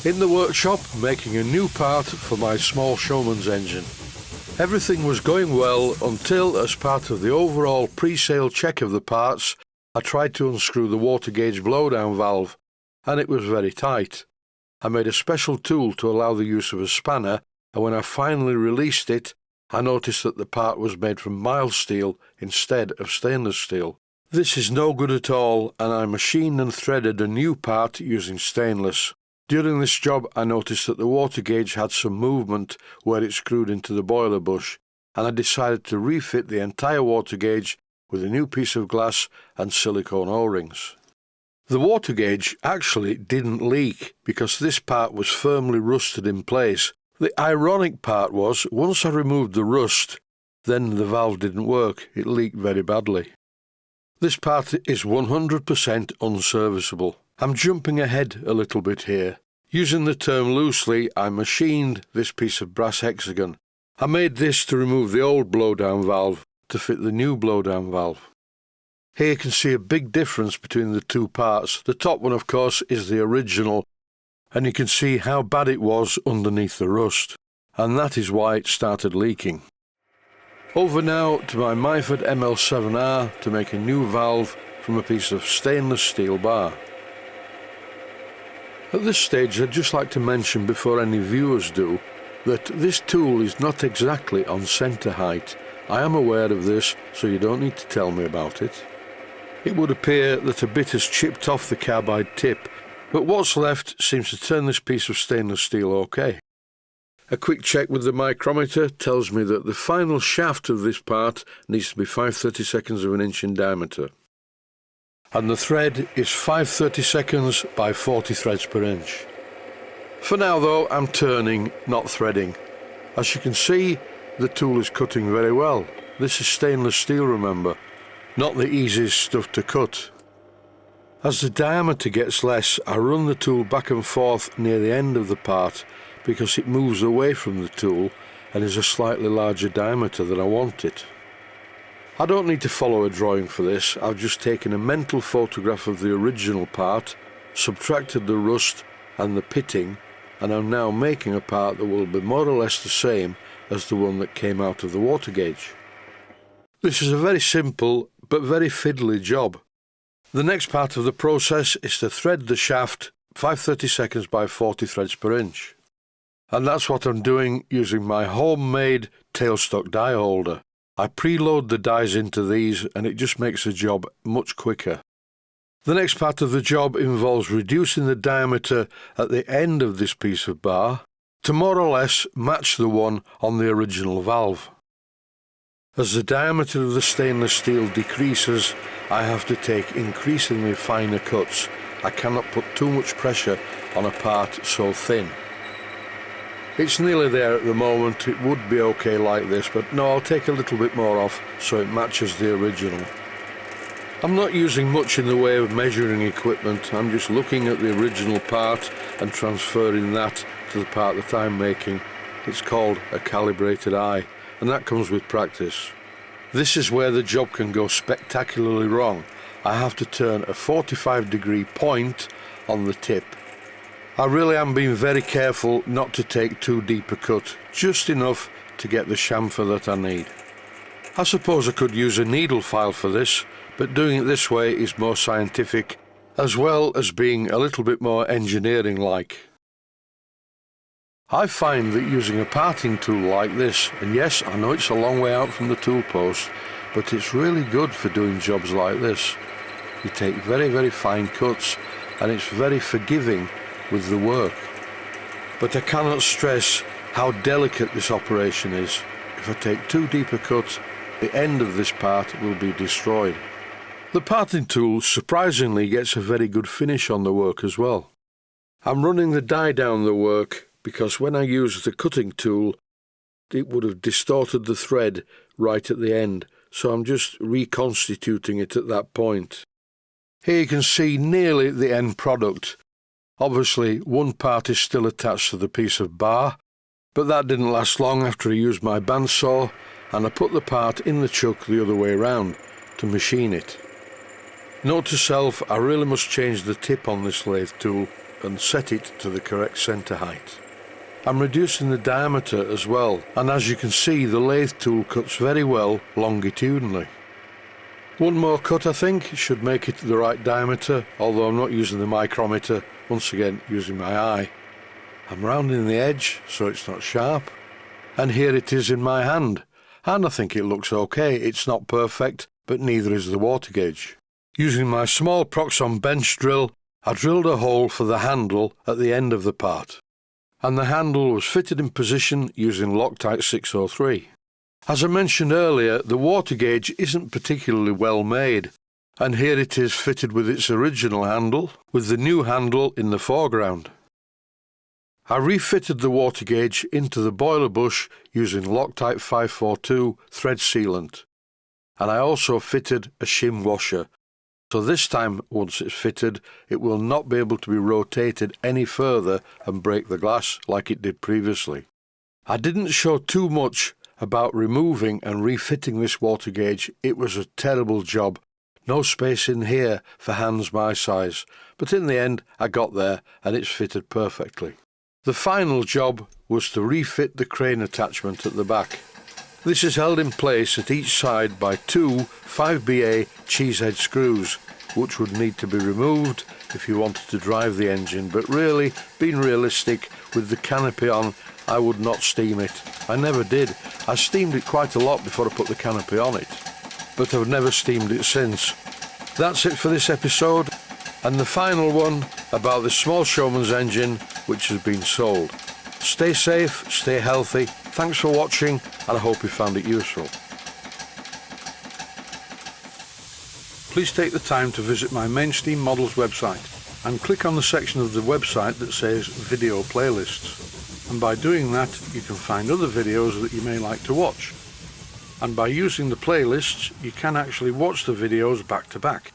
In the workshop, making a new part for my small Showman'S engine. Everything was going well until, as part of the overall pre-sale check of the parts, I tried to unscrew the water gauge blowdown valve, and it was very tight. I made a special tool to allow the use of a spanner, and when I finally released it, I noticed that the part was made from mild steel instead of stainless steel. This is no good at all, and I machined and threaded a new part using stainless. During this job, I noticed that the water gauge had some movement where it screwed into the boiler bush, and I decided to refit the entire water gauge with a new piece of glass and silicone O-rings. The water gauge actually didn't leak because this part was firmly rusted in place. The ironic part was, once I removed the rust, then the valve didn't work. It leaked very badly. This part is 100% unserviceable. I'm jumping ahead a little bit here. Using the term loosely, I machined this piece of brass hexagon. I made this to remove the old blowdown valve to fit the new blowdown valve. Here you can see a big difference between the two parts. The top one, of course, is the original, and you can see how bad it was underneath the rust, and that is why it started leaking. Over now to my Myford ML7R to make a new valve from a piece of stainless steel bar. At this stage, I'd just like to mention before any viewers do that this tool is not exactly on centre height. I am aware of this, so you don't need to tell me about it. It would appear that a bit has chipped off the carbide tip, but what's left seems to turn this piece of stainless steel okay. A quick check with the micrometer tells me that the final shaft of this part needs to be 5/32 of an inch in diameter. And the thread is 5/32 by 40 threads per inch. For now though, I'm turning, not threading. As you can see, the tool is cutting very well. This is stainless steel, remember, not the easiest stuff to cut. As the diameter gets less, I run the tool back and forth near the end of the part because it moves away from the tool and is a slightly larger diameter than I want it. I don't need to follow a drawing for this. I've just taken a mental photograph of the original part, subtracted the rust and the pitting, and I'm now making a part that will be more or less the same as the one that came out of the water gauge. This is a very simple but very fiddly job. The next part of the process is to thread the shaft 5/32 by 40 threads per inch. And that's what I'm doing using my homemade tailstock die holder. I preload the dies into these and it just makes the job much quicker. The next part of the job involves reducing the diameter at the end of this piece of bar to more or less match the one on the original valve. As the diameter of the stainless steel decreases, I have to take increasingly finer cuts. I cannot put too much pressure on a part so thin. It's nearly there at the moment. It would be okay like this, but no, I'll take a little bit more off so it matches the original. I'm not using much in the way of measuring equipment. I'm just looking at the original part and transferring that to the part that I'm making. It's called a calibrated eye, and that comes with practice. This is where the job can go spectacularly wrong. I have to turn a 45-degree point on the tip. I really am being very careful not to take too deep a cut, just enough to get the chamfer that I need. I suppose I could use a needle file for this, but doing it this way is more scientific, as well as being a little bit more engineering-like. I find that using a parting tool like this, and yes, I know it's a long way out from the tool post, but it's really good for doing jobs like this. You take very, very fine cuts, and it's very forgiving with the work. But I cannot stress how delicate this operation is. If I take too deep a cut, the end of this part will be destroyed. The parting tool surprisingly gets a very good finish on the work as well. I'm running the die down the work because when I used the cutting tool, it would have distorted the thread right at the end, so I'm just reconstituting it at that point. Here you can see nearly the end product. Obviously, one part is still attached to the piece of bar, but that didn't last long after I used my bandsaw, and I put the part in the chuck the other way round to machine it. Note to self, I really must change the tip on this lathe tool. and set it to the correct centre height. I'm reducing the diameter as well, and as you can see the lathe tool cuts very well longitudinally. One more cut I think should make it the right diameter, although I'm not using the micrometer, once again using my eye. I'm rounding the edge so it's not sharp, and here it is in my hand, and I think it looks okay. It's not perfect, but neither is the water gauge. Using my small Proxon bench drill, I drilled a hole for the handle at the end of the part, and the handle was fitted in position using Loctite 603. As I mentioned earlier, the water gauge isn't particularly well made, and here it is fitted with its original handle, with the new handle in the foreground. I refitted the water gauge into the boiler bush using Loctite 542 thread sealant, and I also fitted a shim washer, so this time once it's fitted it will not be able to be rotated any further and break the glass like it did previously. I didn't show too much about removing and refitting this water gauge. It was a terrible job, no space in here for hands my size, but in the end I got there and it's fitted perfectly. The final job was to refit the crane attachment at the back. This is held in place at each side by two 5BA cheesehead screws, which would need to be removed if you wanted to drive the engine, but really, being realistic, with the canopy on, I would not steam it. I never did. I steamed it quite a lot before I put the canopy on it, but I've never steamed it since. That's it for this episode, and the final one about the small Showman'S engine which has been sold. Stay safe, stay healthy, thanks for watching, and I hope you found it useful. Please take the time to visit my Mainsteam Models website and click on the section of the website that says Video Playlists. And by doing that you can find other videos that you may like to watch. And by using the playlists you can actually watch the videos back to back.